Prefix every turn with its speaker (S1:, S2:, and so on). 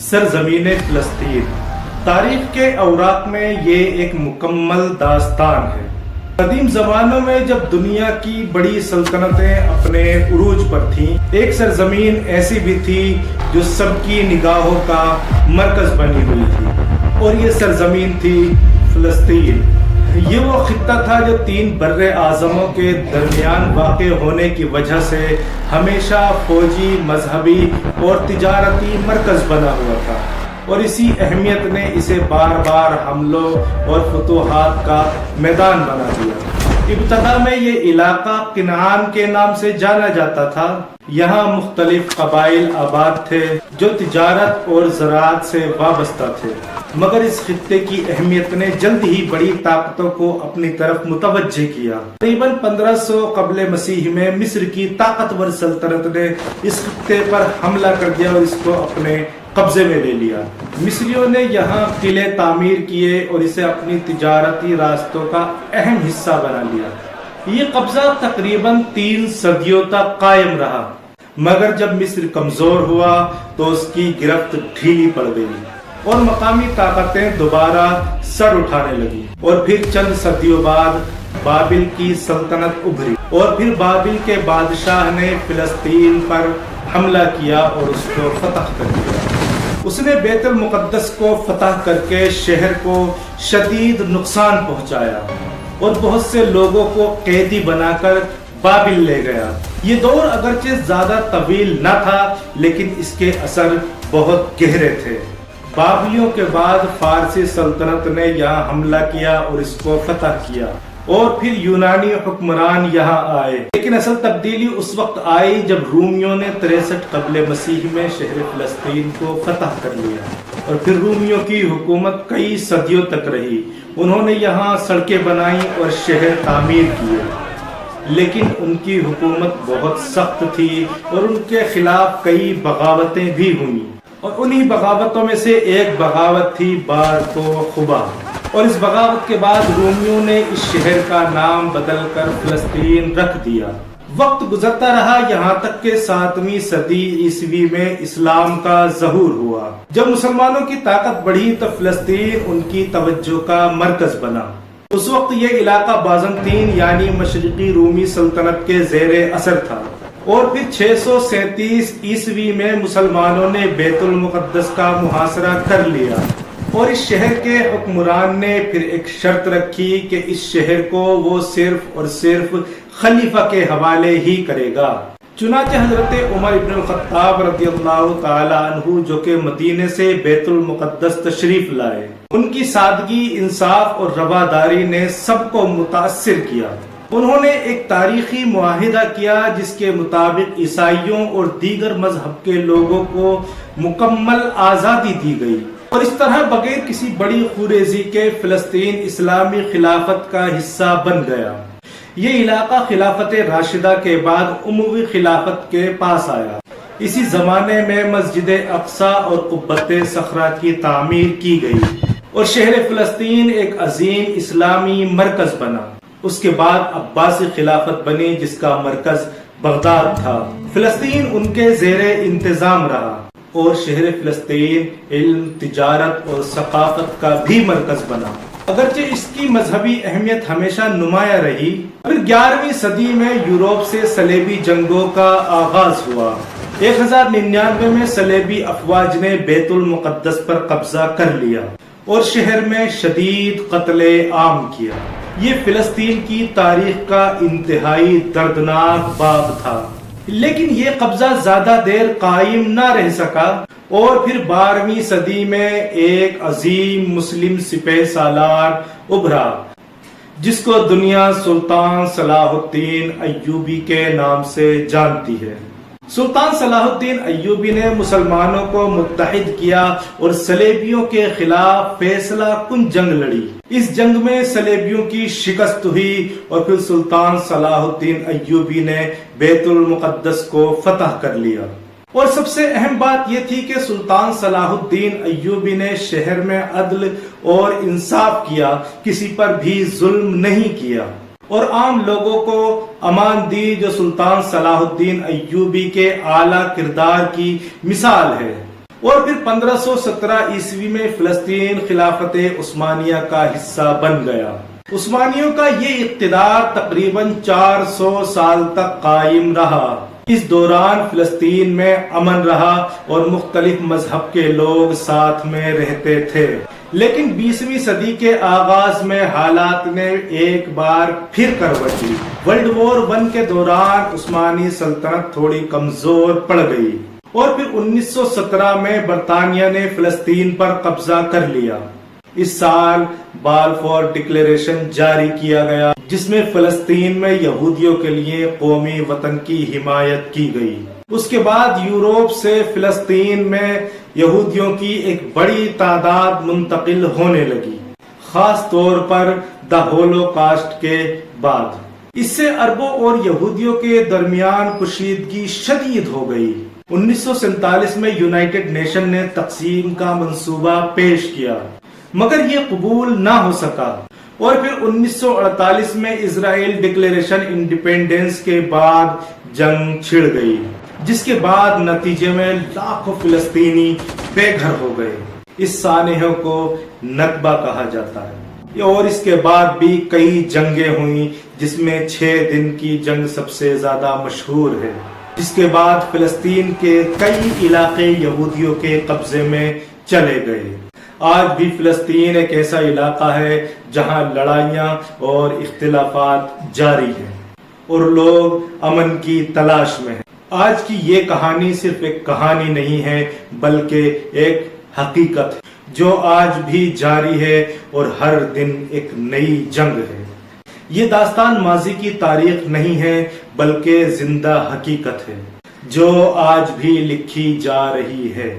S1: سرزمین فلسطین تاریخ کے اوراق میں یہ ایک مکمل داستان ہے۔ قدیم زمانوں میں جب دنیا کی بڑی سلطنتیں اپنے عروج پر تھیں، ایک سرزمین ایسی بھی تھی جو سب کی نگاہوں کا مرکز بنی ہوئی تھی، اور یہ سرزمین تھی فلسطین۔ یہ وہ خطہ تھا جو 3 بر اعظموں کے درمیان واقع ہونے کی وجہ سے ہمیشہ فوجی، مذہبی اور تجارتی مرکز بنا ہوا تھا، اور اسی اہمیت نے اسے بار بار حملوں اور فتوحات کا میدان بنا دیا۔ ابتدا میں یہ علاقہ کنعان کے نام سے جانا جاتا تھا۔ یہاں مختلف قبائل آباد تھے جو تجارت اور زراعت سے وابستہ تھے، مگر اس خطے کی اہمیت نے جلد ہی بڑی طاقتوں کو اپنی طرف متوجہ کیا۔ تقریباً 1500 قبل مسیح میں مصر کی طاقتور سلطنت نے اس خطے پر حملہ کر دیا اور اس کو اپنے قبضے میں لے لیا۔ مصریوں نے یہاں قلعے تعمیر کیے اور اسے اپنی تجارتی راستوں کا اہم حصہ بنا لیا۔ یہ قبضہ تقریباً 3 صدیوں تک قائم رہا، مگر جب مصر کمزور ہوا تو اس کی گرفت ڈھیلی پڑ گئی اور مقامی طاقتیں دوبارہ سر اٹھانے لگی، اور پھر چند صدیوں بعد بابل کی سلطنت ابھری، اور پھر بابل کے بادشاہ نے فلسطین پر حملہ کیا اور اس کو فتح کر دیا۔ اس نے بیت المقدس کو فتح کر کے شہر کو شدید نقصان پہنچایا اور بہت سے لوگوں کو قیدی بنا کر بابل لے گیا۔ یہ دور اگرچہ زیادہ طویل نہ تھا، لیکن اس کے اثر بہت گہرے تھے۔ بابلیوں کے بعد فارسی سلطنت نے یہاں حملہ کیا اور اس کو فتح کیا، اور پھر یونانی حکمران یہاں آئے، لیکن اصل تبدیلی اس وقت آئی جب رومیوں نے 63 قبل مسیح میں شہر فلسطین کو فتح کر لیا، اور پھر رومیوں کی حکومت کئی صدیوں تک رہی۔ انہوں نے یہاں سڑکیں بنائیں اور شہر تعمیر کیے، لیکن ان کی حکومت بہت سخت تھی اور ان کے خلاف کئی بغاوتیں بھی ہوئیں، اور انہی بغاوتوں میں سے ایک بغاوت تھی بار کوخبا، اور اس بغاوت کے بعد رومیوں نے اس شہر کا نام بدل کر فلسطین رکھ دیا۔ وقت گزرتا رہا، یہاں تک کہ 7ویں صدی عیسوی میں اسلام کا ظہور ہوا۔ جب مسلمانوں کی طاقت بڑھی تو فلسطین ان کی توجہ کا مرکز بنا۔ اس وقت یہ علاقہ بازنطین یعنی مشرقی رومی سلطنت کے زیر اثر تھا، اور پھر 637 عیسوی میں مسلمانوں نے بیت المقدس کا محاصرہ کر لیا، اور اس شہر کے حکمران نے پھر ایک شرط رکھی کہ اس شہر کو وہ صرف اور صرف خلیفہ کے حوالے ہی کرے گا۔ چنانچہ حضرت عمر ابن الخطاب رضی اللہ تعالی عنہ، جو کہ مدینے سے بیت المقدس تشریف لائے، ان کی سادگی، انصاف اور رواداری نے سب کو متاثر کیا۔ انہوں نے ایک تاریخی معاہدہ کیا جس کے مطابق عیسائیوں اور دیگر مذہب کے لوگوں کو مکمل آزادی دی گئی، اور اس طرح بغیر کسی بڑی خوریزی کے فلسطین اسلامی خلافت کا حصہ بن گیا۔ یہ علاقہ خلافت راشدہ کے بعد اموی خلافت کے پاس آیا۔ اسی زمانے میں مسجد اقصی اور قبۃ صخرہ کی تعمیر کی گئی، اور شہر فلسطین ایک عظیم اسلامی مرکز بنا۔ اس کے بعد عباسی خلافت بنی جس کا مرکز بغداد تھا۔ فلسطین ان کے زیر انتظام رہا، اور شہر فلسطین علم، تجارت اور ثقافت کا بھی مرکز بنا، اگرچہ اس کی مذہبی اہمیت ہمیشہ نمایاں رہی۔ پھر 11ویں صدی میں یورپ سے صلیبی جنگوں کا آغاز ہوا۔ 1099 میں صلیبی افواج نے بیت المقدس پر قبضہ کر لیا اور شہر میں شدید قتل عام کیا۔ یہ فلسطین کی تاریخ کا انتہائی دردناک باب تھا، لیکن یہ قبضہ زیادہ دیر قائم نہ رہ سکا، اور پھر 12ویں صدی میں ایک عظیم مسلم سپہ سالار ابھرا جس کو دنیا سلطان صلاح الدین ایوبی کے نام سے جانتی ہے۔ سلطان صلاح الدین ایوبی نے مسلمانوں کو متحد کیا اور صلیبیوں کے خلاف فیصلہ کن جنگ لڑی۔ اس جنگ میں صلیبیوں کی شکست ہوئی، اور پھر سلطان صلاح الدین ایوبی نے بیت المقدس کو فتح کر لیا۔ اور سب سے اہم بات یہ تھی کہ سلطان صلاح الدین ایوبی نے شہر میں عدل اور انصاف کیا، کسی پر بھی ظلم نہیں کیا، اور عام لوگوں کو امان دی، جو سلطان صلاح الدین ایوبی کے اعلیٰ کردار کی مثال ہے۔ اور پھر 1517 عیسوی میں فلسطین خلافت عثمانیہ کا حصہ بن گیا۔ عثمانیوں کا یہ اقتدار تقریباً 400 سال تک قائم رہا۔ اس دوران فلسطین میں امن رہا اور مختلف مذہب کے لوگ ساتھ میں رہتے تھے، لیکن 20ویں صدی کے آغاز میں حالات نے ایک بار پھر کروٹ لی۔ ورلڈ وار 1 کے دوران عثمانی سلطنت تھوڑی کمزور پڑ گئی اور پھر 1917 میں برطانیہ نے فلسطین پر قبضہ کر لیا۔ اس سال بالفور ڈکلیریشن جاری کیا گیا، جس میں فلسطین میں یہودیوں کے لیے قومی وطن کی حمایت کی گئی۔ اس کے بعد یورپ سے فلسطین میں یہودیوں کی ایک بڑی تعداد منتقل ہونے لگی، خاص طور پر دا ہولوکاسٹ کے بعد۔ اس سے عربوں اور یہودیوں کے درمیان کشیدگی شدید ہو گئی۔ 1947 میں یونائٹڈ نیشن نے تقسیم کا منصوبہ پیش کیا، مگر یہ قبول نہ ہو سکا، اور پھر 1948 میں اسرائیل ڈکلیریشن انڈیپینڈنس کے بعد جنگ چھڑ گئی، جس کے بعد نتیجے میں لاکھوں فلسطینی بے گھر ہو گئے۔ اس سانحے کو نکبہ کہا جاتا ہے، اور اس کے بعد بھی کئی جنگیں ہوئیں، جس میں 6 دن کی جنگ سب سے زیادہ مشہور ہے، جس کے بعد فلسطین کے کئی علاقے یہودیوں کے قبضے میں چلے گئے۔ آج بھی فلسطین ایک ایسا علاقہ ہے جہاں لڑائیاں اور اختلافات جاری ہیں اور لوگ امن کی تلاش میں ہیں۔ آج کی یہ کہانی صرف ایک کہانی نہیں ہے، بلکہ ایک حقیقت ہے جو آج بھی جاری ہے اور ہر دن ایک نئی جنگ ہے۔ یہ داستان ماضی کی تاریخ نہیں ہے، بلکہ زندہ حقیقت ہے جو آج بھی لکھی جا رہی ہے۔